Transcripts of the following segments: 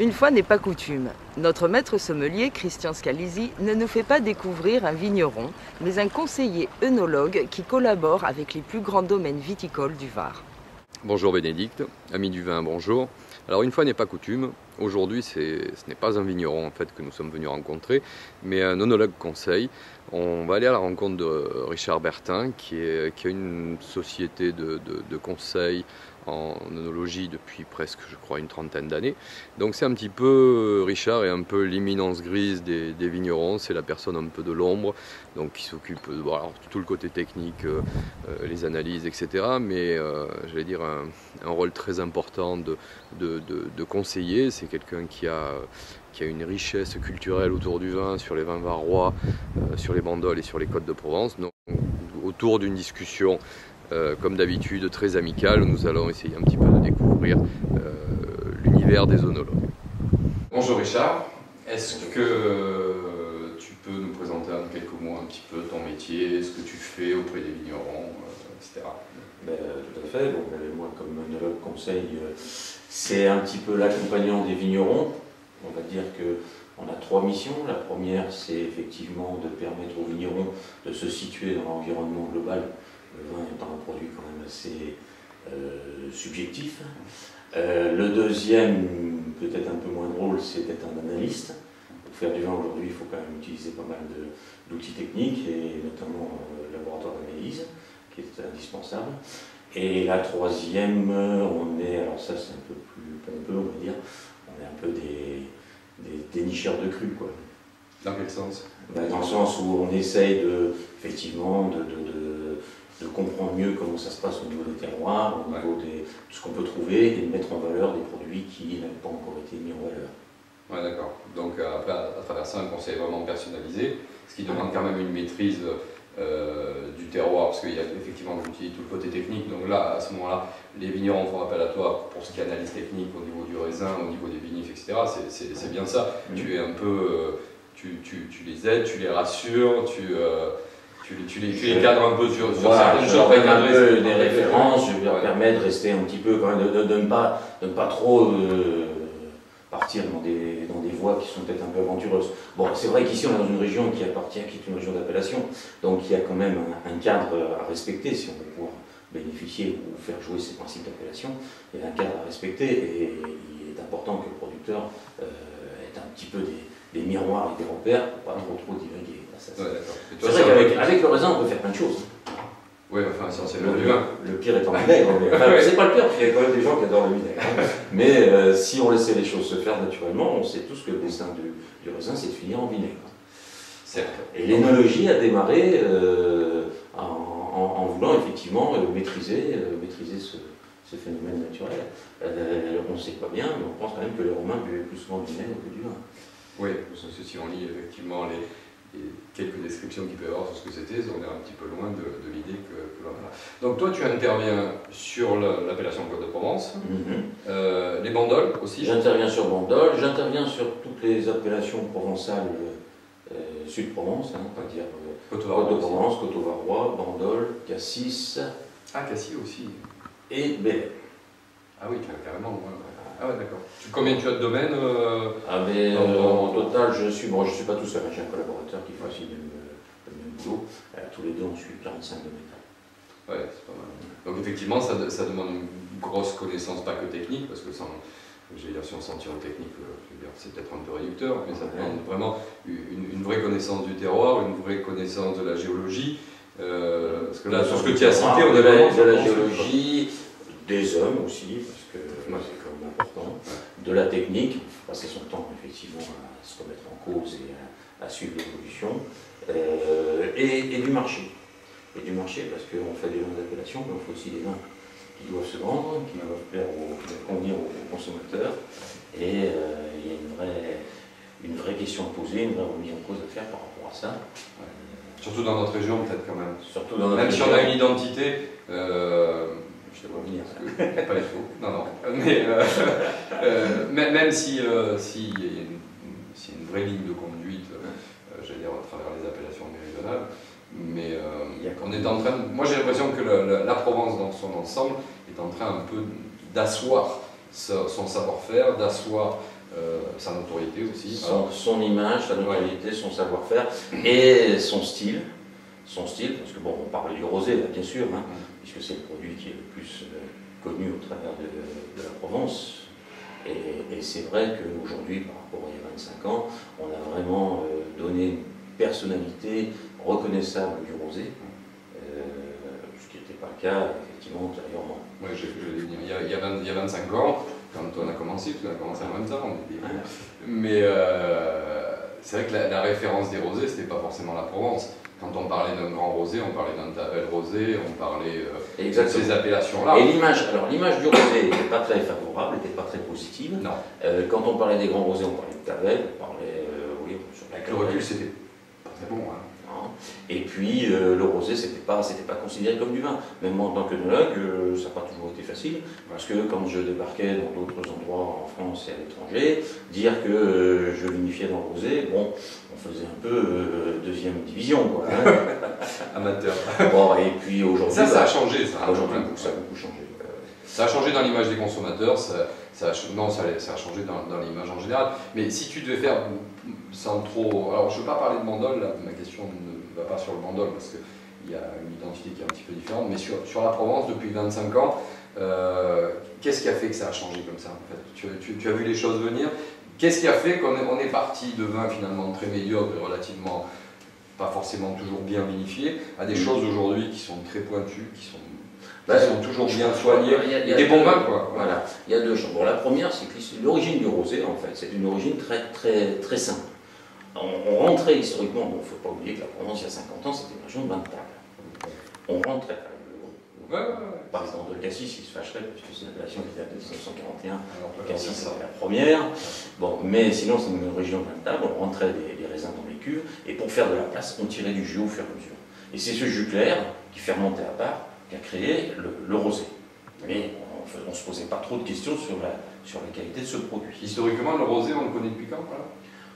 Une fois n'est pas coutume, notre maître sommelier, Christian Scalisi, ne nous fait pas découvrir un vigneron, mais un conseiller œnologue qui collabore avec les plus grands domaines viticoles du Var. Bonjour Bénédicte, ami du vin, bonjour. Alors une fois n'est pas coutume, aujourd'hui ce n'est pas un vigneron en fait que nous sommes venus rencontrer, mais un œnologue conseil. On va aller à la rencontre de Richard Bertin qui a une société de conseil en œnologie depuis presque, je crois, une trentaine d'années. Donc c'est un petit peu, Richard est un peu l'imminence grise des vignerons, c'est la personne un peu de l'ombre, donc qui s'occupe de tout le côté technique, les analyses, etc. Mais j'allais dire un rôle très important de conseiller. C'est quelqu'un qui a une richesse culturelle autour du vin, sur les vins varois, sur les bandoles et sur les côtes de Provence. Donc, autour d'une discussion comme d'habitude très amicale, nous allons essayer un petit peu de découvrir l'univers des œnologues. Bonjour Richard, est-ce que tu peux nous présenter en quelques mots un petit peu ton métier, ce que tu fais auprès des vignerons, etc. Tout à fait. Moi, comme œnologue conseil, c'est un petit peu l'accompagnant des vignerons. On va dire qu'on a trois missions. La première, c'est effectivement de permettre aux vignerons de se situer dans l'environnement global, le vin étant un produit quand même assez subjectif. Le deuxième, peut-être un peu moins drôle, c'est d'être un analyste. Pour faire du vin aujourd'hui, il faut quand même utiliser pas mal d'outils techniques, et notamment le laboratoire d'analyse, qui est indispensable. Et la troisième, on est, alors ça c'est un peu plus pompeux, on va dire, on est un peu des nicheurs de cru, quoi. Dans quel sens? Dans le sens où on essaye effectivement de comprendre mieux comment ça se passe au niveau des terroirs, au niveau de ce qu'on peut trouver, et de mettre en valeur des produits qui n'avaient pas encore été mis en valeur. Ouais, d'accord. Donc après, à travers ça, un conseil vraiment personnalisé, ce qui demande quand même une maîtrise du terroir, parce qu'il y a effectivement, comme tu dis, tout le côté technique. Donc là, à ce moment-là, les vignerons font appel à toi pour ce qui est analyse technique au niveau du raisin, au niveau des vinifs, etc. C'est bien ça. Tu es un peu, tu les aides, tu les rassures, tu les cadres un peu sur voilà, certaines choses. Je leur un peu des références, références, je leur permets de rester un petit peu, quand même, de ne pas trop partir dans des voies qui sont peut-être un peu aventureuses. Bon, c'est vrai qu'ici on est dans une région qui appartient, qui est une région d'appellation, donc il y a quand même un cadre à respecter si on veut pouvoir bénéficier ou faire jouer ces principes d'appellation. Il y a un cadre à respecter, et il est important que le producteur ait un petit peu des miroirs et des repères pour pas trop divaguer. C'est vrai qu'avec le raisin on peut faire plein de choses. Oui, enfin, essentiellement du vin. Le pire étant le vinaigre, mais c'est pas le pire, parce qu'il y a quand même des gens qui adorent le vinaigre. Mais si on laissait les choses se faire naturellement, on sait tous que le destin du raisin, c'est de finir en vinaigre. Et l'énologie a démarré en voulant effectivement maîtriser ce phénomène naturel. On ne sait pas bien, mais on pense quand même que les Romains buvaient plus souvent du vinaigre que du vin. Oui, parce que si on lit effectivement les quelques descriptions qu'il peut y avoir sur ce que c'était, on est un petit peu loin de l'idée que l'on a. Donc toi, tu interviens sur l'appellation Côte de Provence, les bandoles aussi. J'interviens sur Bandol, j'interviens sur toutes les appellations provençales Sud-Provence, on va dire Côte de Provence, Côte-au-Varois, Bandol, Cassis. Ah, Cassis aussi. Et Belley. Ah oui, carrément. Ouais. Ah ouais, d'accord. Combien tu as de domaines en total, je suis pas tout seul, j'ai un collaborateur qui fait aussi le même boulot. Tous les deux, on suit 45 domaines. Ouais, c'est pas mal. Donc effectivement, ça demande une grosse connaissance, pas que technique, parce que si on s'en tire en technique, c'est peut-être un peu réducteur, mais ça demande vraiment une vraie connaissance du terroir, une vraie connaissance de la géologie. Parce que là, sur ce que tu as cité, on a vraiment de la géologie, des hommes aussi, parce que c'est quand même important, de la technique, il faut passer son temps effectivement à se remettre en cause et à suivre l'évolution, et du marché. Et du marché, parce qu'on fait des vins d'appellation, mais on fait aussi des vins qui doivent se vendre, qui doivent convenir aux consommateurs, et il y a une vraie question à poser, une vraie remise en cause à faire par rapport à ça. Surtout dans notre région, peut-être quand même. Surtout dans notre même région. Si on a une identité, je te vois venir. Pas du tout. Non. Mais même si y a une vraie ligne de conduite, j'allais dire à travers les appellations méridionales, mais on est en train. Moi, j'ai l'impression que la Provence, dans son ensemble, est en train un peu d'asseoir son savoir-faire, d'asseoir sa notoriété aussi. Son image, sa notoriété, son savoir-faire et son style. Parce que bon, on parle du rosé, là, bien sûr, hein, puisque c'est le produit qui est le plus connu au travers de la Provence. Et c'est vrai qu'aujourd'hui, par rapport à il y a 25 ans, on a vraiment donné une personnalité reconnaissable du rosé, ce qui n'était pas le cas, effectivement, antérieurement. Oui, il y a 25 ans, quand on a commencé, parce qu'on a commencé en même temps, on était... Mais c'est vrai que la référence des rosés, c'était pas forcément la Provence. Quand on parlait d'un grand rosé, on parlait d'un Tavel rosé, on parlait de ces appellations-là. Et l'image du rosé n'était pas très favorable, n'était pas très positive. Non. Quand on parlait des grands rosés, on parlait de Tavel, on parlait, oui, sur avec le recul, c'était pas très bon. Hein. Et puis le rosé, c'était pas considéré comme du vin. Même en tant qu'œnologue, ça n'a pas toujours été facile, parce que quand je débarquais dans d'autres endroits en France et à l'étranger, dire que je vinifiais dans le rosé, bon, on faisait un peu deuxième division, quoi. Hein. Amateur. Bon, et puis aujourd'hui... Ça a changé, ça. Aujourd'hui, ça a beaucoup changé. Ça a changé dans l'image des consommateurs, ça a changé dans l'image en général. Mais si tu devais faire sans trop... Alors je ne veux pas parler de Bandol, là, ma question ne va pas sur le Bandol parce qu'il y a une identité qui est un petit peu différente, mais sur la Provence, depuis 25 ans, qu'est-ce qui a fait que ça a changé comme ça en fait? Tu as vu les choses venir. Qu'est-ce qui a fait qu'on est parti de vins finalement très médiocres et relativement pas forcément toujours bien vinifiés à des choses aujourd'hui qui sont très pointues, qui sont toujours bien soignés, et des bons vins, quoi. Voilà, il y a deux choses. Bon, la première, c'est que l'origine du rosé, en fait, c'est une origine très simple. On rentrait historiquement, bon, il ne faut pas oublier que la Provence, il y a 50 ans, c'était une région de vin de table. On rentrait, par exemple, de Cassis, il se fâcherait, puisque c'est une appellation qui date de 1941. Cassis, c'était la première. Bon, mais sinon, c'est une région de vin de table, on rentrait des raisins dans les cuves, et pour faire de la place, on tirait du jus au fur et à mesure. Et c'est ce jus clair qui fermentait à part, qui a créé le rosé. Mais on ne se posait pas trop de questions sur la qualité de ce produit. Historiquement, le rosé, on le connaît depuis quand, voilà?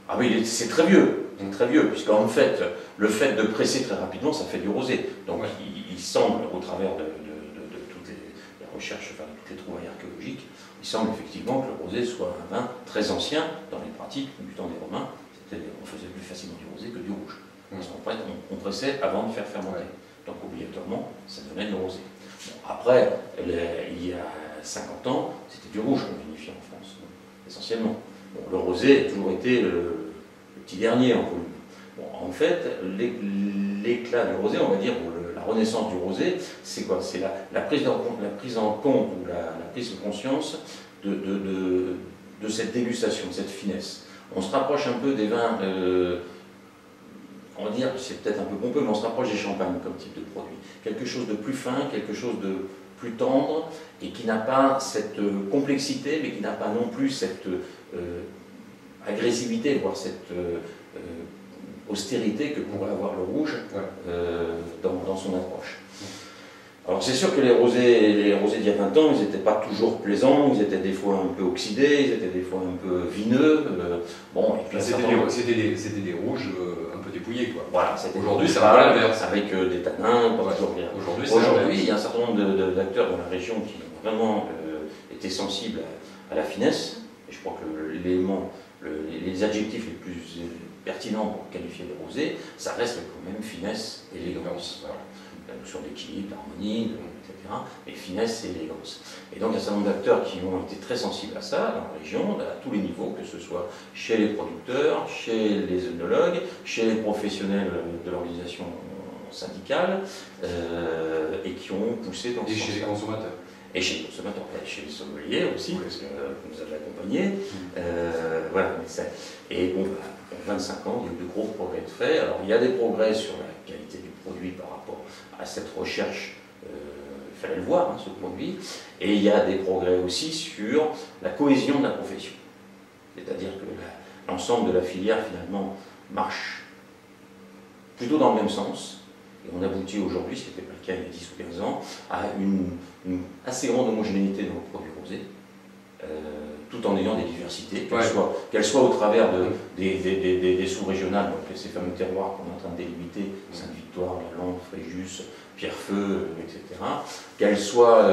Ah oui, c'est très vieux, puisqu'en fait, le fait de presser très rapidement, ça fait du rosé. Donc il semble, au travers de toutes les recherches, enfin de toutes les trouvailles archéologiques, il semble effectivement que le rosé soit un vin très ancien dans les pratiques du temps des Romains. On faisait plus facilement du rosé que du rouge. Parce qu'en fait, on pressait avant de faire fermenter. Donc obligatoirement, ça donnait du rosé. Bon, après, il y a 50 ans, c'était du rouge qu'on vinifiait en France, essentiellement. Bon, le rosé a toujours été le petit dernier en volume. Bon, en fait, l'éclat du rosé, on va dire, ou la renaissance du rosé, c'est quoi? C'est la prise en compte ou la prise de conscience de cette dégustation, de cette finesse. On se rapproche un peu des vins... on va dire, c'est peut-être un peu pompeux, mais on se rapproche des champagnes comme type de produit. Quelque chose de plus fin, quelque chose de plus tendre, et qui n'a pas cette complexité, mais qui n'a pas non plus cette agressivité, voire cette austérité que pourrait avoir le rouge dans son approche. Alors c'est sûr que les rosés d'il y a 20 ans, ils n'étaient pas toujours plaisants, ils étaient des fois un peu oxydés, ils étaient des fois un peu vineux. Bon, et puis c'était des rouges un peu dépouillés, quoi. Voilà, aujourd'hui c'est un peu l'inverse. Avec des tanins, pas toujours bien. Aujourd'hui, il y a un certain nombre d'acteurs dans la région qui ont vraiment été sensibles à la finesse. Et je crois que les adjectifs les plus pertinents pour qualifier les rosés, ça reste quand même finesse et élégance. Voilà. Sur l'équilibre, l'harmonie, etc. Mais finesse et élégance. Et donc il y a un certain nombre d'acteurs qui ont été très sensibles à ça dans la région, à tous les niveaux, que ce soit chez les producteurs, chez les œnologues, chez les professionnels de l'organisation syndicale, et qui ont poussé dans ce sens. Et chez les consommateurs. Et chez les consommateurs, et chez les sommeliers aussi, parce que vous avez accompagné. Voilà. Et bon, en 25 ans, il y a eu de gros progrès de fait. Alors il y a des progrès sur la qualité du produit par rapport à cette recherche, il fallait le voir, hein, ce produit, et il y a des progrès aussi sur la cohésion de la profession. C'est-à-dire que l'ensemble de la filière, finalement, marche plutôt dans le même sens, et on aboutit aujourd'hui, ce qui n'était pas le cas il y a 10 ou 15 ans, à une assez grande homogénéité dans le produit rosé, tout en ayant des diversités, qu'elles soient au travers des sous-régionales, donc ces fameux terroirs qu'on est en train de délimiter, Sainte-Victoire, La Lande, Fréjus, Pierrefeu, etc., qu'elles soient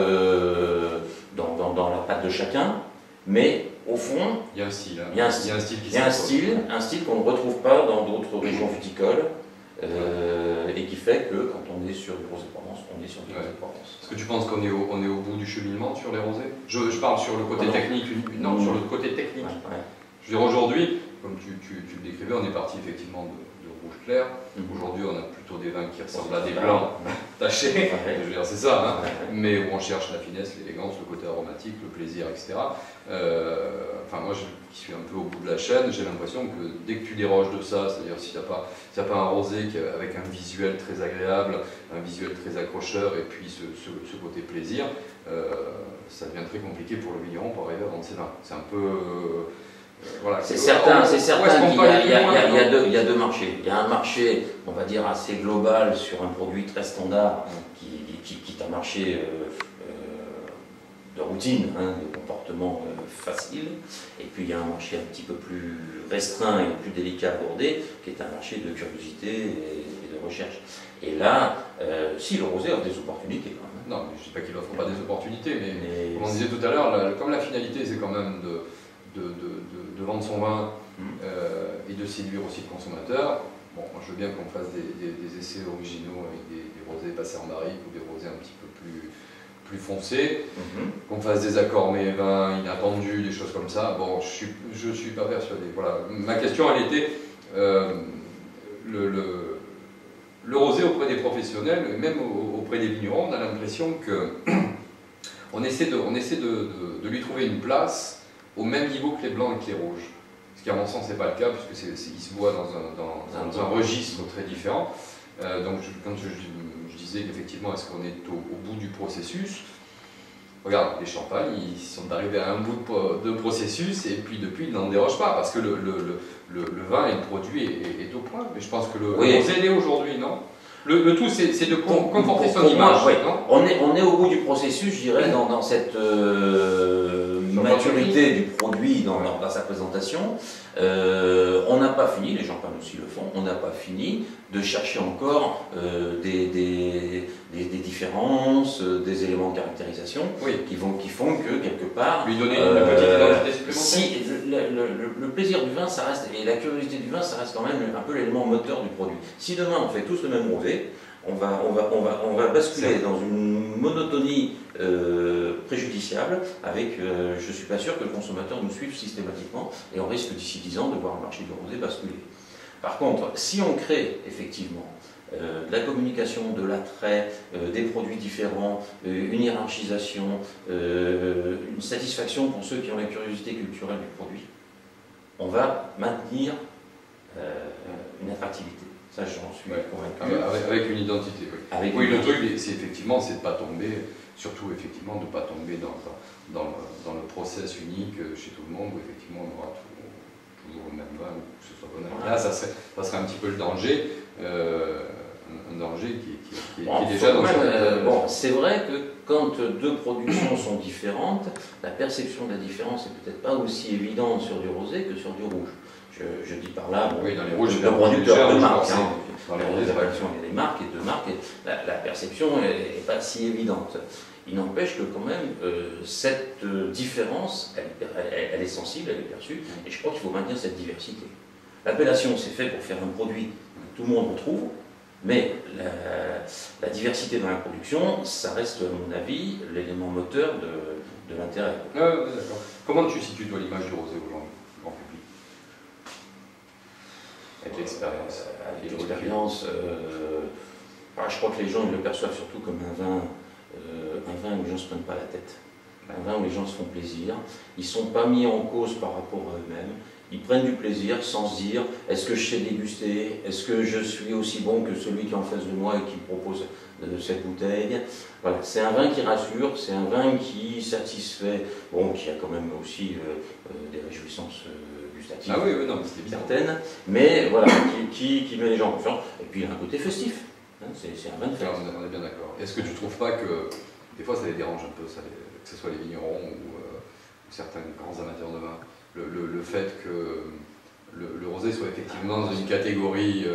dans la patte de chacun, mais au fond, il y a un style. Hein. Il y a un style, il y a un style qu'on ne retrouve pas dans d'autres régions viticoles. Et qui fait que quand on est sur du rosé de Provence, on est sur du rosé de Provence. Est-ce que tu penses qu'on est, on est au bout du cheminement sur les rosés? Je parle sur le côté technique, non, sur le côté technique. Je veux dire, aujourd'hui, comme tu le décrivais, on est parti effectivement de rouge clair. Aujourd'hui, on a plutôt des vins qui ressemblent à des blancs tachés. Je veux dire, c'est ça, hein. Mais où on cherche la finesse, l'élégance, le côté aromatique, le plaisir, etc. Enfin, moi, qui suis un peu au bout de la chaîne, j'ai l'impression que dès que tu déroges de ça, c'est-à-dire si tu n'as pas un rosé avec un visuel très agréable, un visuel très accrocheur, et puis ce côté plaisir, ça devient très compliqué pour le vigneron pour arriver à vendre ses vins. C'est un peu... voilà, c'est certain qu'il y a deux marchés. Il y a un marché, on va dire, assez global sur un produit très standard qui est un marché de routine, hein, de comportement facile. Et puis il y a un marché un petit peu plus restreint et plus délicat à aborder, qui est un marché de curiosité et de recherche. Et là, si le rosé offre des opportunités quand même. Non, je ne dis pas qu'il n'offre pas des opportunités, mais comme on disait tout à l'heure, comme la finalité c'est quand même de vendre son vin et de séduire aussi le consommateur. Bon, moi je veux bien qu'on fasse des essais originaux avec des rosés passés en barrique ou des rosés un petit peu plus foncés, qu'on fasse des accords mais vins inattendus, des choses comme ça. Bon, je suis pas persuadé. Voilà. Ma question elle était le rosé auprès des professionnels, et même auprès des vignerons, on a l'impression que on essaie de lui trouver une place au même niveau que les blancs et que les rouges. Ce qui à mon sens n'est pas le cas, puisque il se boit dans un registre très différent. Donc quand je disais qu'effectivement, est-ce qu'on est au bout du processus? Regarde, les champagnes, ils sont arrivés à un bout de processus, et puis depuis, ils n'en dérogent pas, parce que le vin et le produit est au point. Mais je pense que le rosé l'est aujourd'hui, non? Le tout, c'est de conforter son image. Non, on est au bout du processus, je dirais, dans cette maturité du produit dans sa présentation. On n'a pas fini, les champagnes aussi le font, on n'a pas fini de chercher encore des différences, des éléments de caractérisation qui font que quelque part... Lui donner une petite identité supplémentaire. Si, le plaisir du vin, ça reste, et la curiosité du vin, ça reste quand même un peu l'élément moteur du produit. Si demain on fait tous le même rosé, on va basculer dans une monotonie préjudiciable avec, je ne suis pas sûr que le consommateur nous suive systématiquement, et on risque d'ici 10 ans de voir le marché du rosé basculer. Par contre, si on crée effectivement de la communication, de l'attrait, des produits différents, une hiérarchisation, une satisfaction pour ceux qui ont la curiosité culturelle du produit, on va maintenir une attractivité. Ça, j'en suis convaincu. Avec une identité. Oui, le truc, c'est effectivement, c'est de ne pas tomber, surtout effectivement, de ne pas tomber dans le process unique chez tout le monde, où effectivement on aura toujours le même vin, ou que ce soit bon. Là, ça serait un petit peu le danger, un danger qui est déjà dans bon, c'est vrai que quand deux productions sont différentes, la perception de la différence n'est peut-être pas aussi évidente sur du rosé que sur du rouge. Je dis par là, oui, dans les rouges, le producteur de marque. Dans les rosés, il y a des marques et deux marques, et la perception n'est pas si évidente. Il n'empêche que quand même, cette différence, elle est sensible, elle est perçue, et je crois qu'il faut maintenir cette diversité. L'appellation, c'est fait pour faire un produit que tout le monde retrouve, mais la diversité dans la production, ça reste, à mon avis, l'élément moteur de l'intérêt. D'accord. Comment tu situes toi l'image du rosé aujourd'hui, grand public? Avec l'expérience. Avec l'expérience, je crois que les gens ils le perçoivent surtout comme un vin où les gens ne se prennent pas la tête. Un vin où les gens se font plaisir. Ils ne sont pas mis en cause par rapport à eux-mêmes. Ils prennent du plaisir sans se dire est-ce que je sais déguster, est-ce que je suis aussi bon que celui qui est en face de moi et qui me propose cette bouteille. Voilà, c'est un vin qui rassure, c'est un vin qui satisfait, bon, qui a quand même aussi des réjouissances gustatives, ah oui, non, c'était certaines, mais voilà, qui met les gens en confiance. Et puis il a un côté festif, hein, c'est un vin de fête. On est bien d'accord. Est-ce que tu ne trouves pas que des fois ça les dérange un peu, que ce soit les vignerons ou certains grands amateurs de vin, le fait que le rosé soit effectivement dans une catégorie,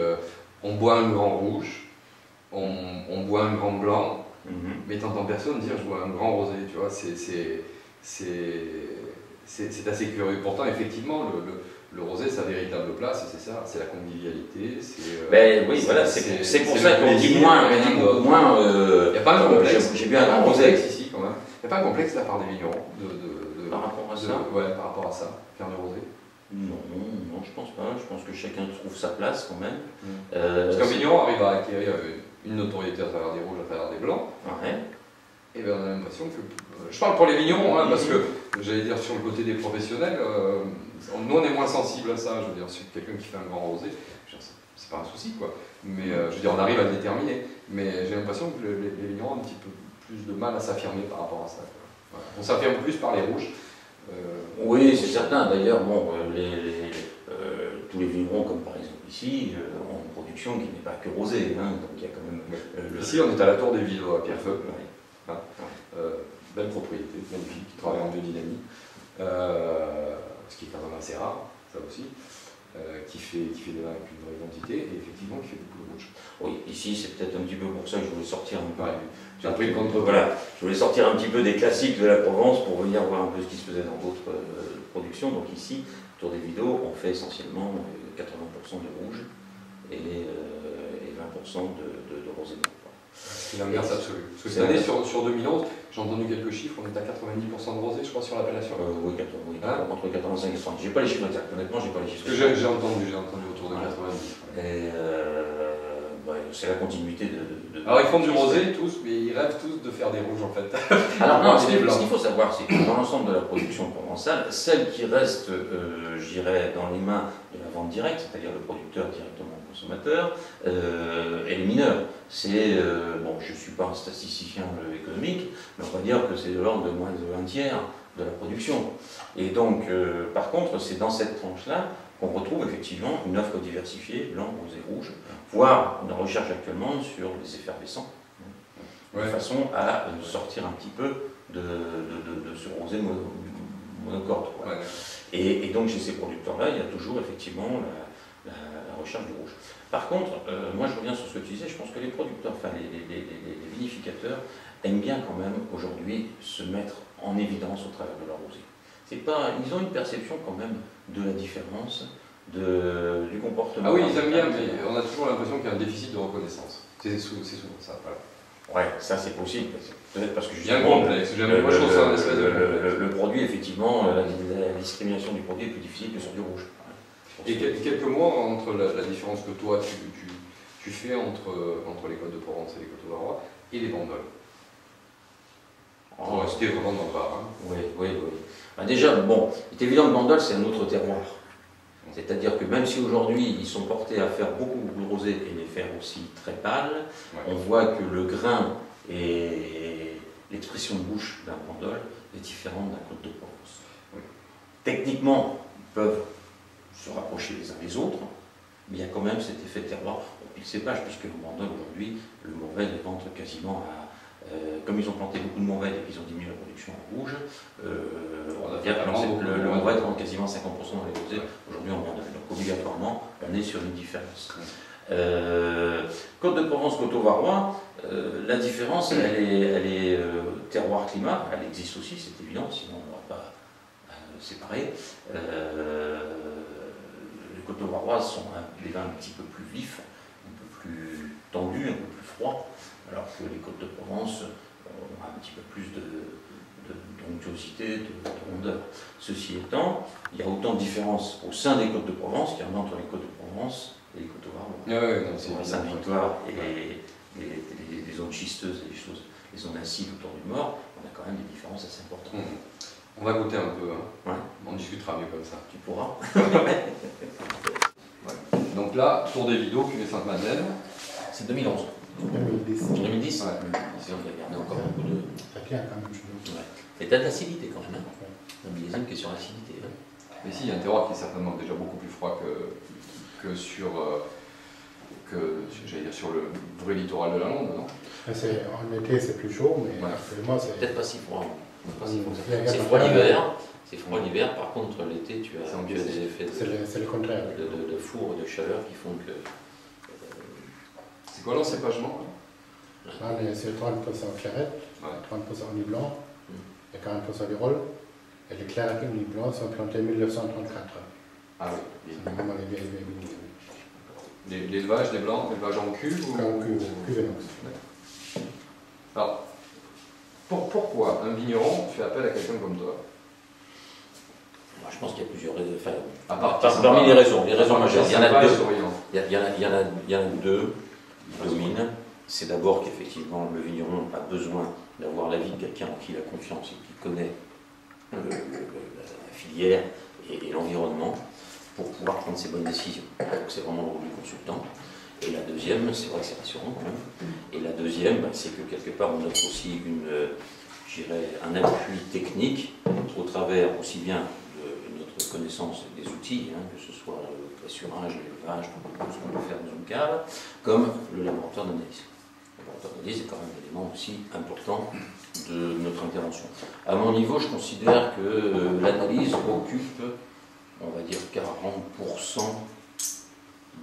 on boit un grand rouge, on boit un grand blanc, mais t'entends personne dire je bois un grand rosé, tu vois, c'est assez curieux. Pourtant, effectivement, le rosé, sa véritable place, c'est ça, c'est la convivialité. Ben oui, voilà, c'est pour ça qu'on dit moins. Il n'y a pas un complexe. J'ai bien un complexe ici quand même. Il n'y a pas un complexe de la part des vignerons par rapport à ça. Ouais, par rapport à ça, faire du rosé. Non, je pense pas. Je pense que chacun trouve sa place quand même. Parce qu'un vigneron arrive à acquérir une notoriété à travers des rouges, à travers des blancs. Ouais. Et bien on a l'impression que. Je parle pour les vignerons, hein, parce que j'allais dire sur le côté des professionnels, nous on est moins sensibles à ça. Je veux dire, si quelqu'un qui fait un grand rosé, c'est pas un souci quoi. Mais je veux dire, on arrive à le déterminer. Mais j'ai l'impression que les vignerons ont un petit peu plus de mal à s'affirmer par rapport à ça. Voilà. On s'affirme plus par les rouges. Oui, c'est certain. D'ailleurs, bon, tous les vignerons, comme par exemple ici, ont une production qui n'est pas que rosée. Hein, donc il y a quand même. Ici, on est à la Tour des Vilos à Pierrefeu. Ouais. Belle propriété, magnifique, qui travaille en biodynamie, ce qui est quand même assez rare, ça aussi, qui fait des vins avec une vraie identité et effectivement qui fait beaucoup de rouge. Oui, ici c'est peut-être un petit peu pour ça que je voulais sortir un peu. J'ai appris le contre. Voilà, je voulais sortir un petit peu des classiques de la Provence pour venir voir un peu ce qui se faisait dans d'autres productions. Donc ici, autour des vidéos, on fait essentiellement 80% de rouge et 20% de rosé blanc. C'est l'inverse absolu. Parce que cette année, sur 2011, j'ai entendu quelques chiffres, on est à 90% de rosé, je crois, sur l'appellation. Oui, entre 85 et 30. J'ai pas les chiffres exacts, honnêtement, j'ai pas les chiffres. J'ai entendu autour de 90. Et c'est la continuité de. Alors ils font du rosé tous, mais ils rêvent tous de faire des rouges en fait. Alors non, ce qu'il faut savoir, c'est que dans l'ensemble de la production provençale, celle qui reste, je dirais, dans les mains de la vente directe, c'est-à-dire le producteur directement au consommateur, et les mineurs. C'est, bon, je ne suis pas un statisticien économique, mais on va dire que c'est de l'ordre de moins de 1 tiers de la production. Et donc, par contre, c'est dans cette tranche-là qu'on retrouve effectivement une offre diversifiée, blanc, rose et rouge, voire on recherche actuellement sur les effervescents, de façon à sortir un petit peu de ce rosé monocorde. Ouais. Et donc chez ces producteurs-là, il y a toujours effectivement la recherche du rouge. Par contre, moi je reviens sur ce que tu disais, je pense que les producteurs, enfin les vinificateurs, aiment bien quand même aujourd'hui se mettre en évidence au travers de leur rosé. Ils ont une perception quand même de la différence, du comportement. Ah oui, ils aiment bien, mais on a toujours l'impression qu'il y a un déficit de reconnaissance. C'est souvent ça. Voilà. Ouais, ça c'est possible. Peut-être parce que il y a un complexe. Le produit, effectivement, la discrimination du produit est plus difficile que sur du rouge. Et quelques mots entre la différence que toi tu fais entre les Côtes de Provence et les Côtes de Varois et les bandoles. Pour rester vraiment dans le Var. Hein. Oui. Ben déjà, bon, il est évident que Bandol, c'est un autre terroir. C'est-à-dire que même si aujourd'hui ils sont portés à faire beaucoup de rosé et les faire aussi très pâles, on voit que le grain et l'expression de bouche d'un Bandol est différente d'un Côte de Provence. Oui. Techniquement, ils peuvent se rapprocher les uns des autres, mais il y a quand même cet effet de terroir. On pique ses pages, puisque le Bandol aujourd'hui, le Mourvèdre les vente quasiment à. Comme ils ont planté beaucoup de Mourvèdre et qu'ils ont diminué la production en rouge, on va dire que le Mourvèdre rentre quasiment 50% dans les rosés aujourd'hui en Bandol. Donc obligatoirement, on est sur une différence. Côte de Provence, Coteaux-Varois, la différence, elle est terroir-climat, elle existe aussi, c'est évident, sinon on ne va pas séparer. Les Coteaux-Varois sont des vins un petit peu plus vifs, un peu plus tendus, un peu plus froids, alors que les Côtes de Provence ont un petit peu plus d'onctuosité, de rondeur. Ceci étant, il y a autant de différences au sein des Côtes de Provence qu'il y en a entre les Côtes de Provence et les Coteaux-Varois. C'est Sainte-Victoire et les zones schisteuses et les zones acides autour du Mort, on a quand même des différences assez importantes. On va goûter un peu, hein. On discutera mieux comme ça. Tu pourras. Donc là, Tour des Vidos, cuvée Sainte-Madeleine. C'est 2011. 2010 Ouais. Si on regarde encore un peu de. Ça tient quand même chez nous. Ouais. Et t'as de l'acidité quand même. Un millésime qui est sur l'acidité. Mais si, il y a un terroir qui est certainement déjà beaucoup plus froid que sur. J'allais dire sur le vrai littoral de la Lande, non? En été, c'est plus chaud, mais actuellement, c'est. Peut-être pas si froid. C'est froid l'hiver. C'est froid l'hiver, par contre l'été tu as des effets le contraire, de four et de chaleur qui font que. C'est quoi l'encépagement? C'est 30% clairette, 30% du blanc, et 40% du rôle. Et les Clairette Uni blancs sont plantés en 1934. Ah oui. C'est vraiment les vieilles vignes. L'élevage des blancs, l'élevage en cuve ou... En cuve inox. Alors, pourquoi un vigneron fait appel à quelqu'un comme toi? Moi, je pense qu'il y a plusieurs raisons. Enfin, À part parmi les raisons majeures, il y en a deux. souriant. Il y en a deux qui dominent. C'est d'abord qu'effectivement, le vigneron a besoin d'avoir l'avis de quelqu'un en qui il a confiance et qui connaît la filière et l'environnement pour pouvoir prendre ses bonnes décisions. Donc c'est vraiment le rôle du consultant. Et la deuxième, c'est vrai que c'est rassurant quand même. Et la deuxième, c'est que quelque part on offre aussi un appui technique au travers aussi bien de notre connaissance des outils, que ce soit le pressurage, l'élevage, tout ce qu'on peut faire dans une cave, comme le laboratoire d'analyse. Le laboratoire d'analyse est quand même un élément aussi important de notre intervention. À mon niveau, je considère que l'analyse occupe, on va dire, 40%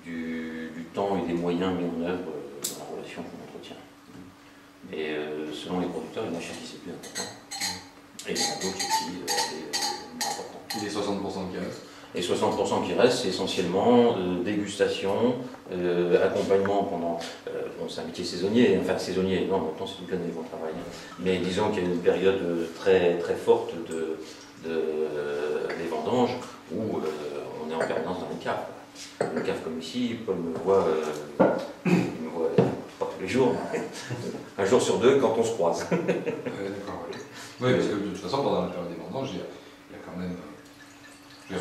du temps et des moyens mis en œuvre dans la relation qu'on entretient. Mais selon les producteurs, il y en a qui c'est plus important. Et il y en a d'autres qui moins important. Les 60% qui restent. Les 60% qui restent, c'est essentiellement dégustation, accompagnement pendant... bon, c'est un métier saisonnier, enfin saisonnier, non, maintenant c'est toute l'année qu'on travaille. Mais disons qu'il y a une période très, très forte des vendanges où on est en permanence dans les caves. Une cave comme ici, Paul me voit pas tous les jours, un jour sur deux quand on se croise. D'accord, oui. Oui, parce que de toute façon, pendant la période des vendanges, il y a quand même...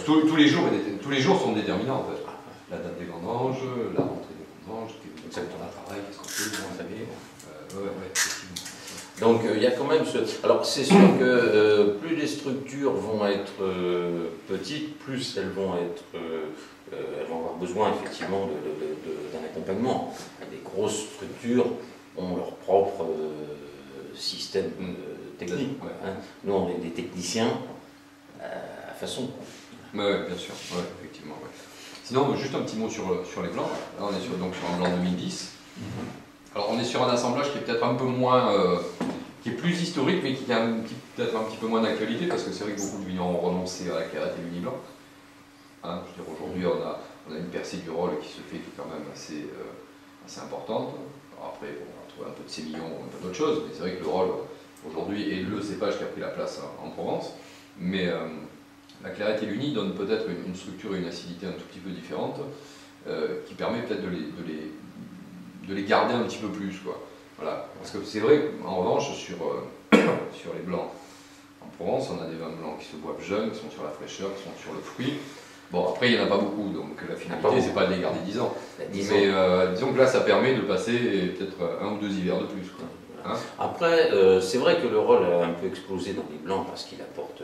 tous les jours sont déterminants en fait. La date des vendanges, la rentrée des vendanges, exactement le travail, qu'est-ce qu'on fait, effectivement. Donc il y a quand même ce... Alors c'est sûr que plus les structures vont être petites, plus elles vont avoir besoin effectivement d'un accompagnement. Les grosses structures ont leur propre système technique. Nous on est des techniciens à façon. Oui, bien sûr, effectivement. Ouais. Sinon, juste un petit mot sur les blancs. Là, on est sur un blanc 2010. Alors, on est sur un assemblage qui est peut-être un peu moins, qui est plus historique, mais qui a peut-être un petit peu moins d'actualité, parce que c'est vrai que beaucoup de vignerons ont renoncé à la Clairette et l'Uni blanc. Je veux dire, aujourd'hui, on a une percée du rôle qui se fait, qui est quand même assez importante. Alors après, on va trouver un peu de sémillon, un peu d'autres choses, mais c'est vrai que le rôle, aujourd'hui, est le cépage qui a pris la place en Provence. Mais la Clairette et l'Uni donnent peut-être une structure et une acidité un tout petit peu différente, qui permet peut-être de les garder un petit peu plus, quoi. Voilà. Parce que c'est vrai qu'en revanche, sur les blancs en Provence, on a des vins blancs qui se boivent jeunes, qui sont sur la fraîcheur, qui sont sur le fruit. Bon, après, il n'y en a pas beaucoup, donc la finalité, c'est pas de les garder 10 ans. Mais disons que là, ça permet de passer peut-être 1 ou 2 hivers de plus, quoi. Hein? Après, c'est vrai que le rôle a un peu explosé dans les blancs parce qu'il apporte,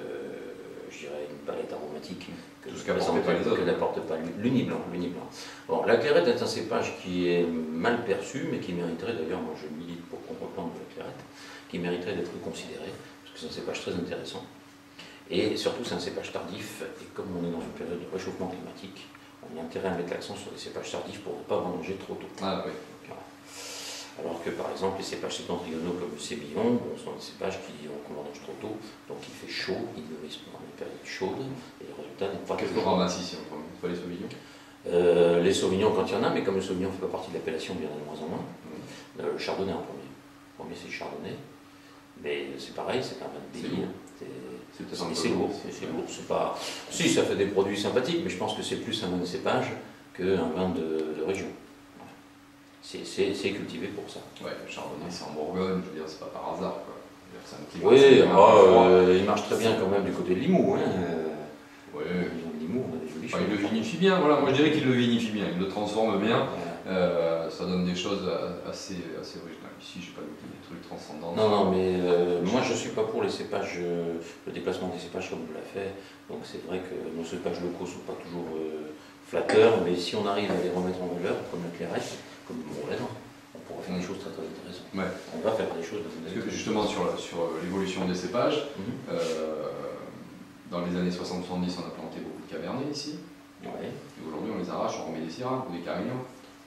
je dirais, une palette aromatique que n'apporte pas l'Uni blanc. Bon, la Clairette est un cépage qui est mal perçu, mais qui mériterait, d'ailleurs, moi je milite pour qu'on replante de la Clairette, qui mériterait d'être considéré, parce que c'est un cépage très intéressant. Et surtout, c'est un cépage tardif, et comme on est dans une période de réchauffement climatique, on a intérêt à mettre l'accent sur les cépages tardifs pour ne pas vendanger trop tôt. Ah, oui. Voilà. Alors que par exemple, les cépages septentrionaux comme le Sébillon, sont des cépages qu'on vendange trop tôt, donc il fait chaud, ils mûrissent pendant une période chaude, et le résultat n'est pas... Qu'est-ce qu'on ramasse ici en premier? Pas les Sauvignons? Les Sauvignons quand il y en a, mais comme le Sauvignon ne fait pas partie de l'appellation, il y en a de moins en moins. Le Chardonnay en premier. Le premier c'est le Chardonnay, mais c'est pareil, c'est un vin de pays. C'est lourd, c'est pas... Si, ça fait des produits sympathiques, mais je pense que c'est plus un vin de cépage qu'un vin de région. C'est cultivé pour ça. Ouais, le Chardonnay, c'est en Bourgogne, je veux dire, c'est pas par hasard, quoi. Oui, il marche très bien quand même du côté de Limoux. Oui, Limoux, on a des jolies choses. Il le vinifie bien, voilà. Moi je dirais qu'il le vinifie bien, il le transforme bien. Ça donne des choses assez originales. Ici, je n'ai pas des trucs transcendants. Non, mais moi je ne suis pas pour les cépages, le déplacement des cépages comme on l'a fait. Donc c'est vrai que nos cépages locaux ne sont pas toujours flatteurs, mais si on arrive à les remettre en valeur, comme la Clairette, comme le Mourvèdre, on pourra faire des choses très très intéressantes. Ouais. On va faire des choses Parce que justement sur l'évolution des cépages, dans les années 60-70, on a planté beaucoup de Cabernet ici. Ouais. Et aujourd'hui, on les arrache, on remet des Syrah ou des Carignan.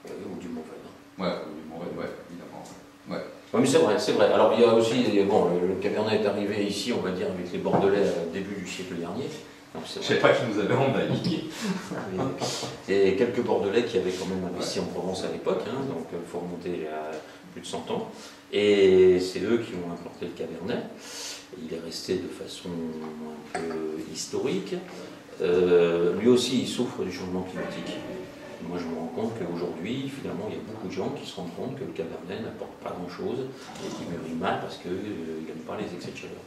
Ou du Mourvèdre. Ouais, ou du Mourvèdre, ouais, évidemment. Ouais. Oui, mais c'est vrai, c'est vrai. Alors il y a aussi, bon, le Cabernet est arrivé ici, on va dire, avec les Bordelais au début du siècle dernier. Je ne sais pas qui nous avait envahi. Et quelques Bordelais qui avaient quand même investi en Provence à l'époque, hein, donc il faut remonter à plus de 100 ans. Et c'est eux qui ont implanté le Cabernet. Il est resté de façon un peu historique. Lui aussi, il souffre du changement climatique. Moi, je me rends compte qu'aujourd'hui, finalement, il y a beaucoup de gens qui se rendent compte que le Cabernet n'apporte pas grand-chose et qu'il mûrit mal parce qu'il n'aime pas les excès de chaleur.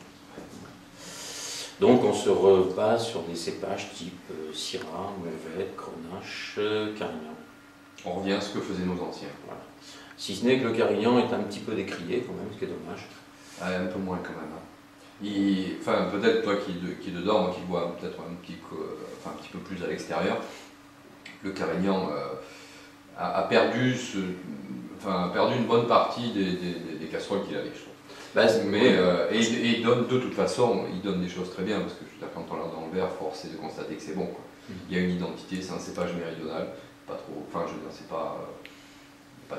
Donc, on se repasse sur des cépages type Syrah, Mourvèdre, Grenache, Carignan. On revient à ce que faisaient nos anciens. Voilà. Si ce n'est que le Carignan est un petit peu décrié, quand même, ce qui est dommage. Ah, un peu moins, quand même. Hein. Enfin, peut-être toi qui es dedans, moi qui vois peut-être un petit peu plus à l'extérieur, le Carignan a perdu une bonne partie des casseroles qu'il avait, je trouve. Mais et il donne de toute façon, il donne des choses très bien parce que quand on l'a dans le verre, force est de constater que c'est bon, quoi. Il y a une identité, c'est un cépage méridional, pas trop. Enfin, je veux dire, c'est pas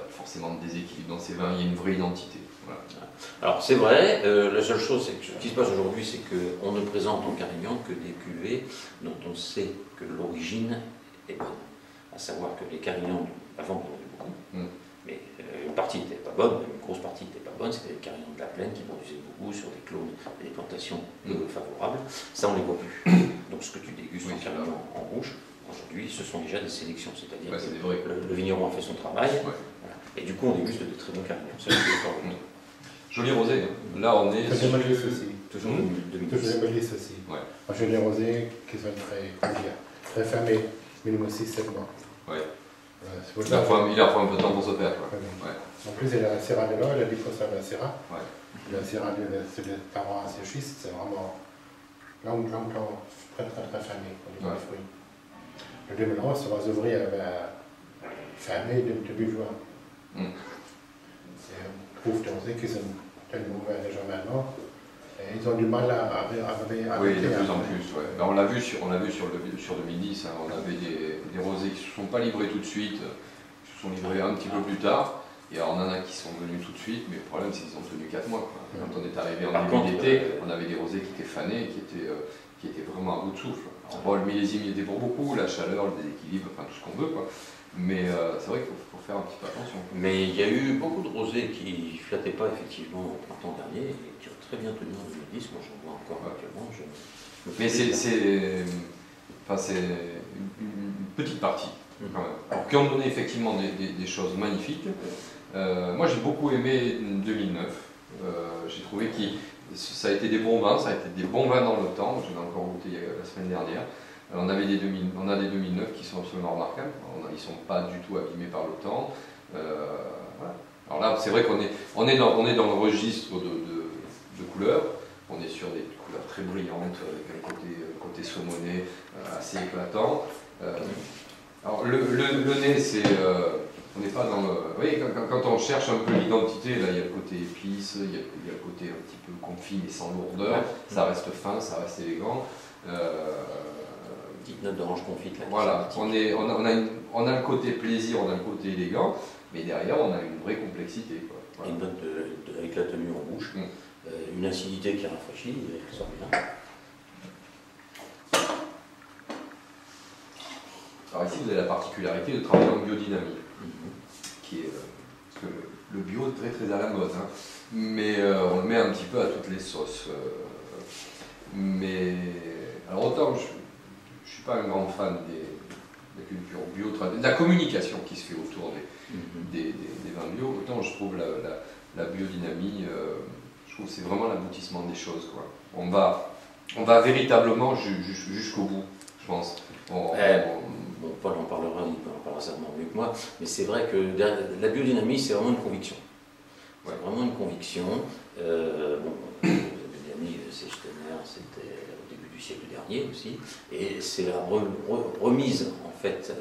forcément de déséquilibre dans ces vins. Il y a une vraie identité. Voilà. Alors c'est vrai. La seule chose, c'est que ce qui se passe aujourd'hui, c'est qu'on ne présente en Carignan que des cuvées dont on sait que l'origine est bonne. À savoir que les Carignans avant on en avait beaucoup. Mais une partie n'était pas bonne, une grosse partie n'était pas bonne, c'était les Carignans de la plaine qui produisaient beaucoup sur des clones et des plantations favorables. Ça, on ne les voit plus. Donc ce que tu dégustes en Carignan en rouge, aujourd'hui, ce sont déjà des sélections, c'est-à-dire que le vigneron a fait son travail, voilà. Et du coup, on déguste de très bons Carignans. Ça, je suis d'accord avec toi. Joli rosé. Là, on est sur... aussi. Toujours 2010. Toujours des Mélis aussi. Ouais. Moi, j'ai des rosés qui sont très fermés, minimum 6-7 mois. Ouais. Il a fallu un peu de temps pour se faire. Quoi. Ouais. En plus, il y a la Syrah de l'or, il a dit qu'on savait la Syrah. Ouais. La Syrah, c'est des parents assez schistes, c'est vraiment longtemps, très fermé au niveau des fruits. Le 2011, ça va s'ouvrir fin mai, début juin. C'est un prouve qu'ils sont tellement ouverts déjà maintenant. Et ils ont du mal à oui, de plus en plus. Ouais. Ben, on l'a vu sur 2010, hein, on avait des rosés qui ne se sont pas livrés tout de suite, qui se sont livrés un petit peu plus tard. Et alors, on en a qui sont venus tout de suite, mais le problème c'est qu'ils ont tenu 4 mois. Quoi. Quand on est arrivé en début d'été, on avait des rosés qui étaient fanés, qui étaient vraiment à bout de souffle. Alors, bon, le millésime y était pour beaucoup, la chaleur, le déséquilibre, enfin tout ce qu'on veut. Quoi. Mais c'est vrai qu'il faut faire un petit peu attention. Mais il y a eu beaucoup de rosés qui ne flattaient pas effectivement au printemps dernier et qui ont très bien tenu en 2010. Moi j'en vois encore actuellement. Mais c'est une petite partie quand même. Alors, qui ont donné effectivement des choses magnifiques. Moi j'ai beaucoup aimé 2009. J'ai trouvé que ça a été des bons vins, ça a été des bons vins dans le temps. J'en ai encore goûté la semaine dernière. On a des 2009 qui sont absolument remarquables. Ils ne sont pas du tout abîmés par le temps. Voilà. Alors là, c'est vrai qu'on est dans le registre de couleurs. On est sur des couleurs très brillantes, avec un côté saumonné assez éclatant. Alors le nez, c'est... on n'est pas dans le... Vous voyez, quand on cherche un peu l'identité, là, il y a le côté épice, il y a le côté un petit peu confit, mais sans lourdeur. Ça reste fin, ça reste élégant. Petite note d'orange confite là. Voilà, on a le côté plaisir, on a le côté élégant, mais derrière on a une vraie complexité. Quoi. Voilà. Une note avec la tenue en bouche, une acidité qui rafraîchit et qui sort bien. Alors ici vous avez la particularité de travailler en biodynamie, qui est parce que le bio est très très à la mode, hein, mais on le met un petit peu à toutes les sauces. Mais alors autant je ne suis pas un grand fan de la culture bio, de la communication qui se fait autour des vins bio, autant je trouve la biodynamie, je trouve que c'est vraiment l'aboutissement des choses. Quoi. On va véritablement jusqu'au bout, je pense. Bon, Paul en parlera certainement mieux que moi, mais c'est vrai que la biodynamie, c'est vraiment une conviction. C'est vraiment une conviction. La biodynamie, c'est Steiner, c'était au début du siècle dernier aussi, et c'est la remise en fait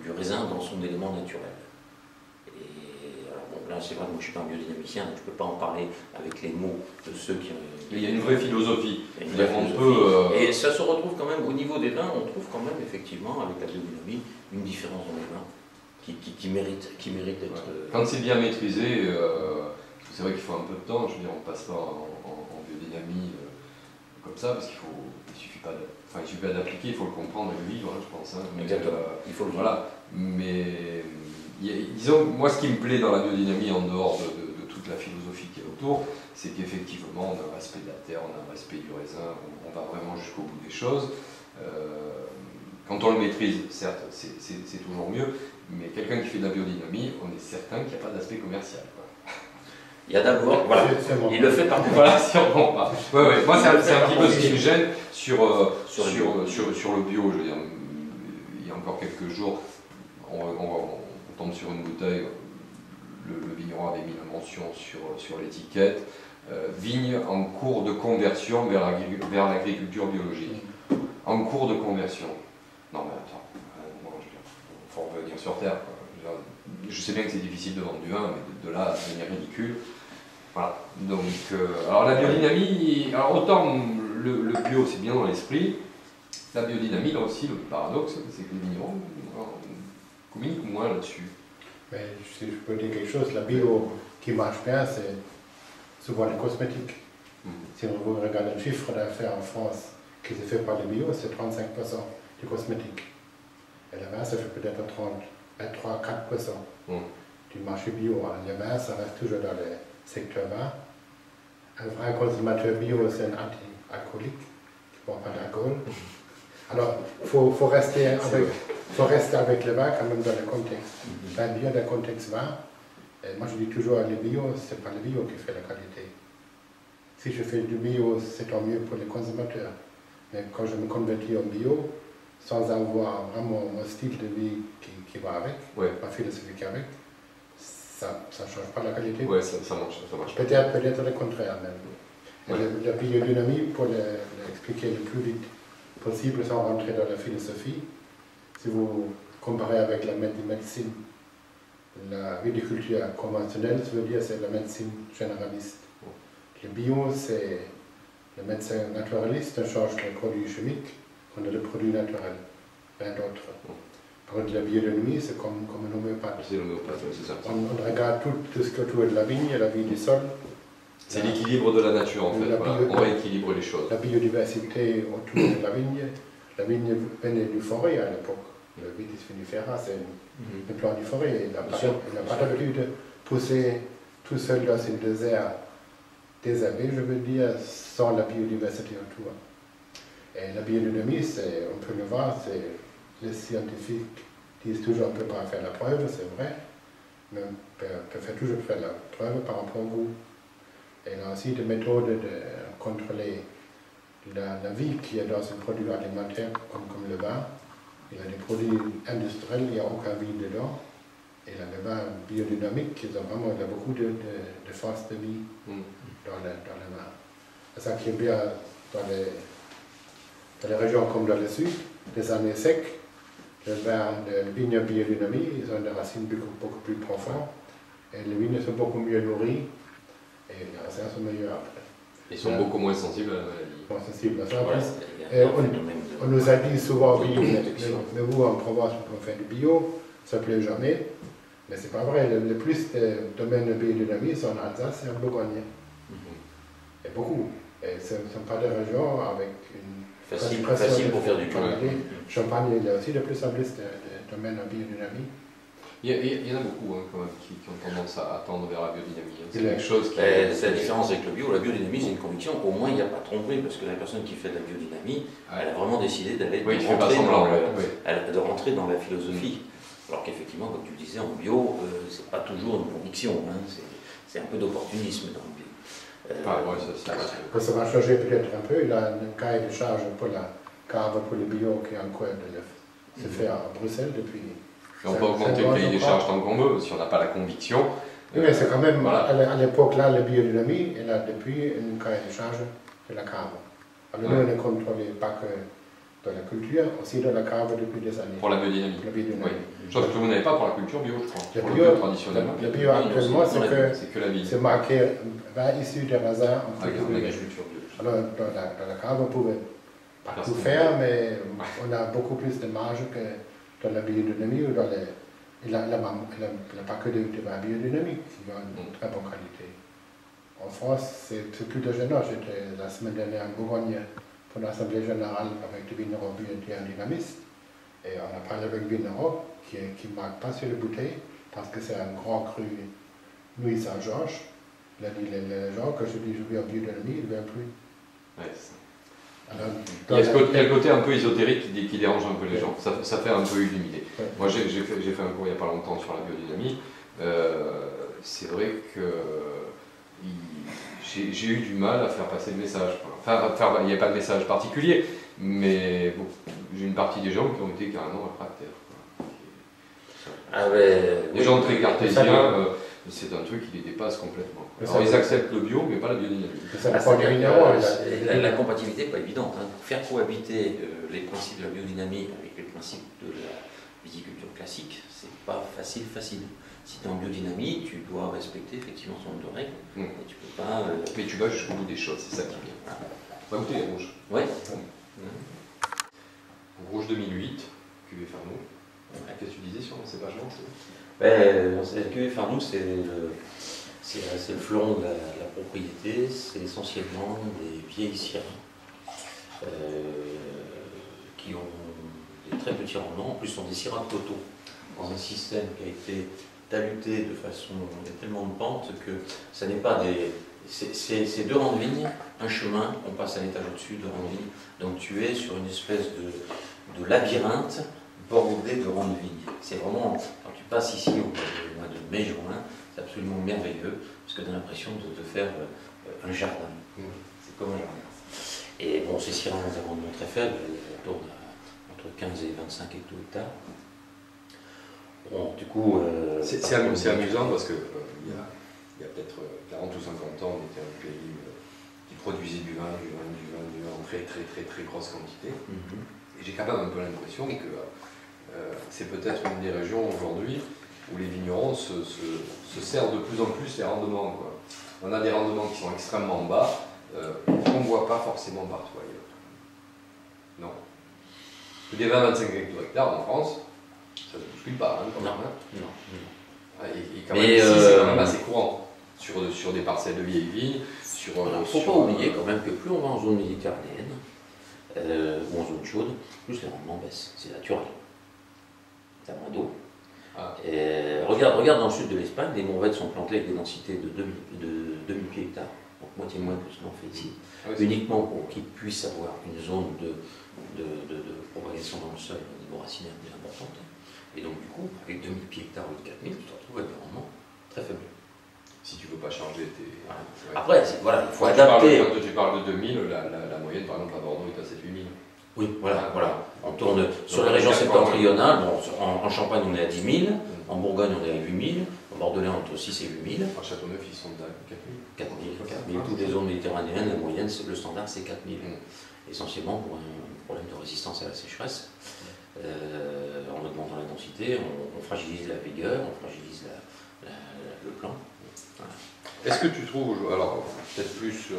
du raisin dans son élément naturel. Et alors bon, là c'est vrai que moi je ne suis pas un biodynamicien, donc je ne peux pas en parler avec les mots de ceux qui... Mais il y a une vraie philosophie. Et ça se retrouve quand même au niveau des vins, on trouve quand même effectivement avec la biodynamie une différence dans les vins qui mérite d'être... Quand c'est bien maîtrisé, c'est vrai qu'il faut un peu de temps, je veux dire, on passe pas en biodynamie comme ça, parce il suffit pas d'appliquer, il faut le comprendre et le vivre, hein, je pense. Hein. Exactement, il faut le vivre. Voilà, mais disons, moi ce qui me plaît dans la biodynamie, en dehors de toute la philosophie qui est autour, c'est qu'effectivement on a un respect de la terre, on a un respect du raisin, on va vraiment jusqu'au bout des choses. Quand on le maîtrise, certes, c'est toujours mieux, mais quelqu'un qui fait de la biodynamie, on est certain qu'il n'y a pas d'aspect commercial. Il y a d'abord, voilà, il le fait par voilà, sûrement pas. Ouais. Moi, c'est un petit peu ce qui me gêne sur le bio. Je veux dire, il y a encore quelques jours, on tombe sur une bouteille, le vigneron avait mis la mention sur l'étiquette, vigne en cours de conversion vers l'agriculture biologique. En cours de conversion. Non mais attends, il faut revenir sur terre. Je sais bien que c'est difficile de vendre du vin, mais de là à devenir ridicule. Voilà. Donc, alors la biodynamie, alors autant le bio c'est bien dans l'esprit, la biodynamie, là aussi, le paradoxe, c'est que les vignerons communiquent moins là-dessus. Mais si je peux dire quelque chose, la bio qui marche bien, c'est souvent les cosmétiques. Si on regarde le chiffre d'affaires en France qui se fait par les bio, c'est 35% du cosmétique. Et le vin, ça fait peut-être 3-4% du marché bio. Le vin, ça reste toujours dans le secteur vin. Un vrai consommateur bio, c'est un anti-alcoolique qui ne boit pas d'alcool. Alors, il faut rester avec le vin quand même dans le contexte. Vin bio dans le contexte vin. Et moi, je dis toujours, les bio, ce n'est pas le bio qui fait la qualité. Si je fais du bio, c'est tant mieux pour les consommateurs. Mais quand je me convertis en bio, sans avoir vraiment mon style de vie qui va avec, ma philosophie qui va avec, ça ne change pas la qualité. Oui, ça marche. Peut-être le contraire même. La biodynamie, pour l'expliquer le plus vite possible sans rentrer dans la philosophie, si vous comparez avec la médecine, la viticulture conventionnelle, ça veut dire c'est la médecine généraliste. Le bio, c'est le médecin naturaliste, on change les produits chimiques, on a le produit naturel, rien d'autre. Par contre, la biodynamie, c'est comme un homéopathe. C'est l'homéopathe, c'est ça. On regarde tout ce qui est autour de la vigne, la vie du sol. C'est l'équilibre de la nature en fait, on rééquilibre les choses. La biodiversité autour de la vigne venait du forêt à l'époque. Le vitis vinifera, c'est le plan du forêt. Il n'a pas l'habitude de pousser tout seul dans un désert désherbé, je veux dire, sans la biodiversité autour. Et la biodynamie, on peut le voir, les scientifiques disent toujours qu'on ne peut pas faire la preuve, c'est vrai, mais on peut toujours faire la preuve par rapport au goût. Et il y a aussi des méthodes de contrôler la vie qui est dans un produit alimentaire comme le vin. Il y a des produits industriels, il n'y a aucun vie dedans. Et là, le vin biodynamique, il y a beaucoup de force de vie dans le vin. C'est ça qui est bien dans les régions comme dans le sud, les années secs. Le vigne biodynamie, ils ont des racines beaucoup plus profondes. Et les vignes sont beaucoup mieux nourries. Et les raisins sont meilleurs après. Ils sont beaucoup moins sensibles à la maladie. Moins sensibles à ça. On nous a dit souvent, oui, mais vous en Provence, on fait du bio, ça ne plaît jamais. Mais c'est pas vrai. Le plus de domaines de biodynamie sont en Alsace et en Bourgogne. Et beaucoup. Et ce ne sont pas des régions avec une facile pour faire du bio. Champagne, il y a aussi de plus en plus de domaines en biodynamie. Il y en a beaucoup quand même, qui ont tendance à tendre vers la biodynamie. C'est quelque chose qui... C'est la différence avec le bio. La biodynamie, c'est une conviction. Au moins, il n'y a pas de tromperie, parce que la personne qui fait de la biodynamie, elle a vraiment décidé de rentrer dans la philosophie. Alors qu'effectivement, comme tu le disais, en bio, c'est pas toujours une conviction. C'est un peu d'opportunisme dans le bio. Ça va changer peut-être un peu. Il a un cahier de charge pour la cave pour le bio qui est en cours de se faire à Bruxelles depuis... Et on peut augmenter le cahier des charges tant qu'on veut, si on n'a pas la conviction. Oui, mais c'est quand même, à l'époque là, la biodynamie, elle a depuis un cahier de charge de la cave. Alors nous, on ne contrôlait pas que dans la culture, aussi dans la cave depuis des années. Pour la biodynamie. Oui. Chose que vous n'avez pas pour la culture bio, je crois. Pour le bio traditionnellement. Le bio actuellement, c'est marqué vin issu des raisins en agriculture bio. Alors dans la cave, on pouvait pas tout faire, mais on a beaucoup plus de marge que dans la biodynamie ou dans il n'a pas que de vin biodynamique qui ont une très bonne qualité. En France, c'est plus de gênant. J'étais la semaine dernière en Bourgogne pour l'Assemblée générale avec des vignerons et un dynamiste. Et on a parlé avec le vigneron qui ne marque pas sur les bouteilles parce que c'est un grand cru Louis Saint-Georges. Il a dit les gens, quand je dis je veux un biodynamie, ils ne viennent plus. Ouais, c'est ça. Alors, Il y a le côté un peu ésotérique qui dérange un peu les gens, ça fait un peu illuminé. Ouais. Moi j'ai fait un cours il n'y a pas longtemps sur la biodynamie, c'est vrai que j'ai eu du mal à faire passer le message. Enfin, il n'y a pas de message particulier, mais bon, j'ai une partie des gens qui ont été carrément réfractaires. Ah ouais, Les gens très cartésiens, c'est un truc qui les dépasse complètement. Alors ils acceptent le bio, mais pas la biodynamie. ça dépend des vignerons. La compatibilité n'est pas évidente. Hein. Faire cohabiter les principes de la biodynamie avec les principes de la viticulture classique, c'est pas facile. Si tu es en biodynamie, tu dois respecter effectivement son nombre de règles. Et tu peux pas. Mais tu vas jusqu'au bout des choses, c'est ça qui est bien. On va goûter les rouges. Ouais. Rouge 2008, cuvée Farnoux. Qu'est-ce que tu disais sur l'encépagement? Le cuvée Farnoux, c'est le fleuron de la propriété, c'est essentiellement des vieilles syrahs qui ont des très petits rendements, en plus ce sont des syrahs totaux, dans un système qui a été taluté de façon, il y a tellement de pentes que ça n'est pas des... C'est deux rangs de vignes, un chemin, on passe à l'étage au-dessus, deux rangs de vignes, donc tu es sur une espèce de labyrinthe bordé de rangs de vignes. C'est vraiment, quand tu passes ici au mois de mai-juin, c'est absolument merveilleux, parce que tu as l'impression de faire un jardin. C'est comme un jardin. Et bon, ces syrahs ont des rendements très faibles, elles tournent entre 15 et 25 hecto-hectares. Bon, du coup... c'est amusant parce que il y a peut-être 40 ou 50 ans, on était un pays qui produisait du vin en très grosse quantité. Et j'ai quand même un peu l'impression que c'est peut-être une des régions aujourd'hui où les vignerons se servent de plus en plus les rendements, quoi. On a des rendements qui sont extrêmement bas, qu'on ne voit pas forcément partout ailleurs. Non. Des 20-25 hecto-hectares en France, ça ne se bouscule pas, hein, quand même. Non. Et quand même, ici, c'est quand même assez courant, sur des parcelles de vieilles vignes. Il ne faut pas oublier quand même que plus on va en zone méditerranéenne, ou en zone chaude, plus les rendements baissent. C'est naturel. T'as moins d'eau. Regarde dans le sud de l'Espagne, les mourvèdres sont plantés avec des densités de 2000 pieds hectares, donc moitié moins que ce qu'on fait ici, uniquement pour qu'ils puissent avoir une zone de propagation dans le sol au niveau racinaire plus importante. Et donc du coup, avec 2000 pieds hectares ou 4000, tu te retrouves avec des rendements très faibles. Si tu ne veux pas changer tes... Voilà. Après, voilà, il faut adapter. Quand tu parles de 2000, la moyenne par exemple à Bordeaux est à 7-8 000. Oui, voilà. On tourne sur les régions septentrionales, en Champagne on est à 10 000, en Bourgogne on est à 8 000, en Bordelais entre 6 et 8 000. À Châteauneuf ils sont à 4 000. 4 000. Toutes les zones méditerranéennes, la moyenne, le standard c'est 4 000. Essentiellement pour un problème de résistance à la sécheresse. En augmentant la densité, on fragilise la vigueur, on fragilise le plan. Voilà. Est-ce que tu trouves, alors peut-être plus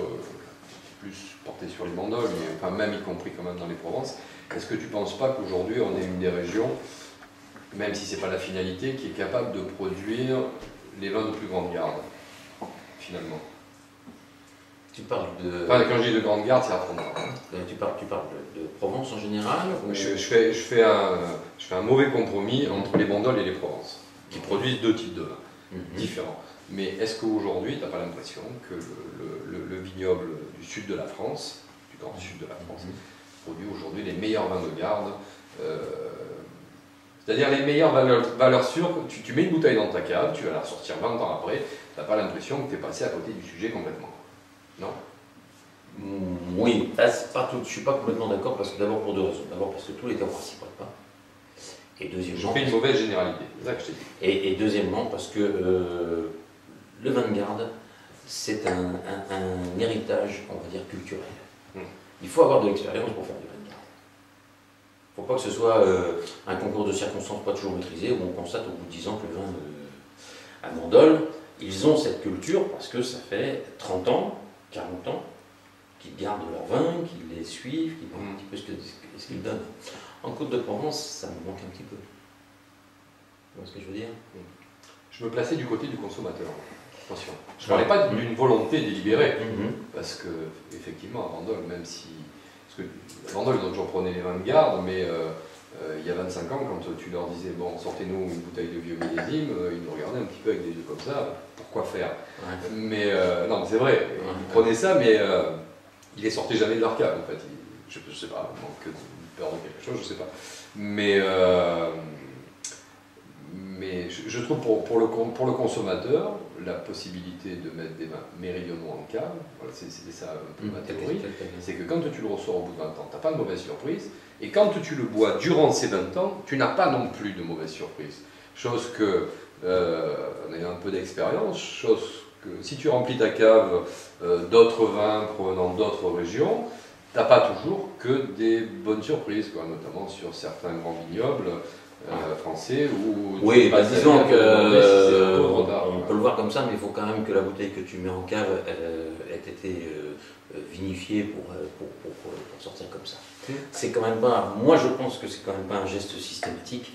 porté sur les Mandoles, mais enfin, même y compris quand même dans les Provences, est-ce que tu ne penses pas qu'aujourd'hui on est une des régions, même si ce n'est pas la finalité, qui est capable de produire les vins de plus grande garde, finalement? Tu parles de... Enfin, quand je dis de grande garde, c'est à Frontin. Tu parles de Provence en général ou... je fais un mauvais compromis entre les Mandoles et les Provences, qui produisent deux types de vins différents. Mais est-ce qu'aujourd'hui, tu n'as pas l'impression que le vignoble du sud de la France, du grand sud de la France, produit aujourd'hui les meilleurs vins de garde, c'est-à-dire les meilleures valeurs sûres? Tu mets une bouteille dans ta cave, tu vas la ressortir 20 ans après, tu n'as pas l'impression que tu es passé à côté du sujet complètement. Non? Oui, je ne suis pas complètement d'accord, parce que d'abord pour deux raisons. D'abord parce que tous les terroirs ne s'y prêtent pas. Et deuxièmement... Je fais une mauvaise généralité, c'est ça que je t'ai dit. Et deuxièmement parce que le vin de garde, c'est un héritage, on va dire, culturel. Il faut avoir de l'expérience pour faire du vin de garde. Il ne faut pas que ce soit un concours de circonstances pas toujours maîtrisé, où on constate au bout de 10 ans que le vin à Mandoles, ils ont cette culture parce que ça fait 30 ans, 40 ans, qu'ils gardent leur vin, qu'ils les suivent, qu'ils voient un petit peu ce qu'ils donnent. En Côte de Provence, ça me manque un petit peu. Tu vois ce que je veux dire? Je me plaçais du côté du consommateur. Attention. Je ne parlais pas d'une volonté délibérée, Mhm. parce que, effectivement, à Bandol, même si. Parce que à Bandol, ils ont toujours prôné les vins de garde, mais il y a 25 ans, quand tu leur disais, bon, sortez-nous une bouteille de vieux millésime, ils nous regardaient un petit peu avec des yeux comme ça, pourquoi faire? Ouais. Mais, non, c'est vrai, ils prenaient ça, mais ils les sortaient jamais de leur cave, en fait. Je sais pas, manque de peur de quelque chose, je sais pas. Mais je trouve pour le consommateur, la possibilité de mettre des vins méridionaux en cave, voilà, c'était ça un peu ma théorie, c'est que quand tu le ressors au bout de 20 ans, tu n'as pas de mauvaise surprise, et quand tu le bois durant ces 20 ans, tu n'as pas non plus de mauvaise surprise. Chose que, en ayant un peu d'expérience, chose que si tu remplis ta cave d'autres vins provenant d'autres régions, tu n'as pas toujours que des bonnes surprises, quoi, notamment sur certains grands vignobles français où Oui, bah, disons si on peut le voir comme ça, mais il faut quand même que la bouteille que tu mets en cave ait été vinifiée pour sortir comme ça. C'est quand même pas. Moi, je pense que c'est quand même pas un geste systématique.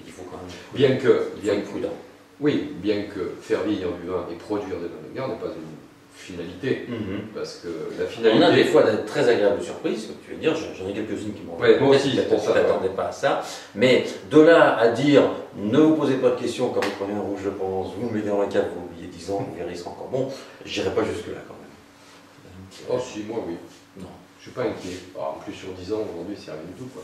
Il faut quand même. Bien que prudent. Oui, bien que faire vieillir du vin et produire des vins de garde n'est pas une finalité, parce que la finalité... On a des fois de très agréables surprises, comme tu veux dire, j'en ai quelques-unes qui m'ont moi aussi, je ne m'attendais pas à ça, mais de là à dire, ne vous posez pas de questions quand vous prenez un rouge, je pense, vous le mettez dans la cave, vous oubliez 10 ans, vous verrez, il sera encore bon, je n'irai pas jusque-là quand même. Oh si, moi oui. Non. Je suis pas inquiet. Alors, en plus sur 10 ans, aujourd'hui, c'est rien du tout, quoi.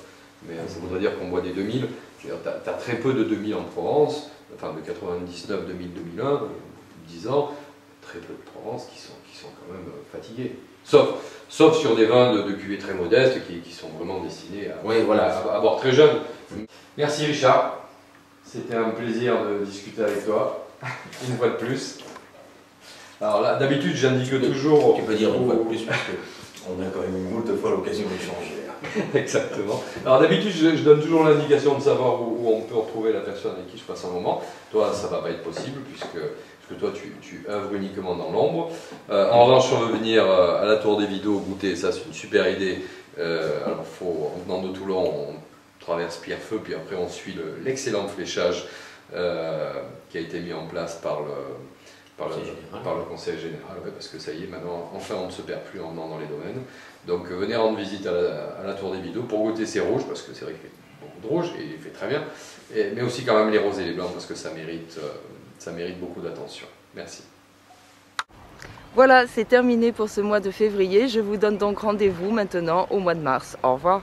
Mais ça voudrait dire qu'on boit des 2000, tu as très peu de 2000 en Provence, enfin de 99, 2000, 2001, 10 ans, très peu de Provence qui sont quand même fatigués. Sauf sur des vins de cuvée très modestes qui sont vraiment destinés à boire très jeune. Merci Richard, c'était un plaisir de discuter avec toi, une fois de plus. Alors là, d'habitude, j'indique toujours... Tu peux dire une fois de plus, parce qu'on a quand même eu moult fois l'occasion d'échanger. Exactement. Alors d'habitude, je donne toujours l'indication de savoir où on peut retrouver la personne avec qui je passe un moment. Toi, ça ne va pas être possible, puisque toi, tu œuvres uniquement dans l'ombre. En revanche, on veut venir à la Tour des Vidos goûter, ça c'est une super idée. Alors, en venant de Toulon, on traverse Pierrefeu, puis après on suit l'excellent fléchage qui a été mis en place par le conseil général, ouais, parce que ça y est, maintenant, enfin on ne se perd plus en venant dans les domaines. Donc venez rendre visite à la Tour des Vidos pour goûter ces rouges, parce que c'est vrai qu'il fait beaucoup de rouges, et il fait très bien, mais aussi quand même les roses et les blancs, parce que ça mérite beaucoup d'attention. Merci. Voilà, c'est terminé pour ce mois de février. Je vous donne donc rendez-vous maintenant au mois de mars. Au revoir.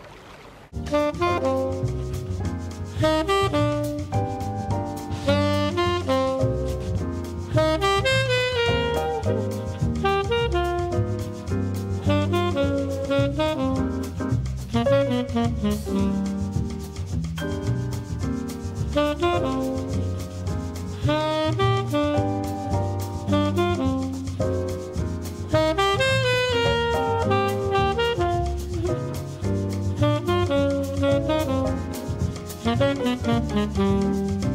Thank you.